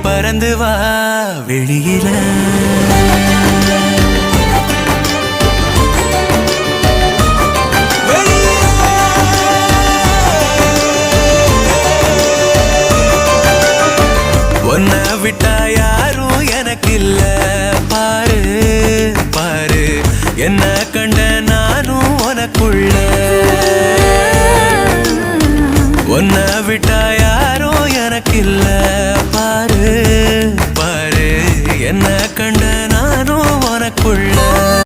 பறந்து வா வெளியில. உன்னை விட்டா யாரும் எனக்கு இல்ல பாரு பாரு என்ன கண்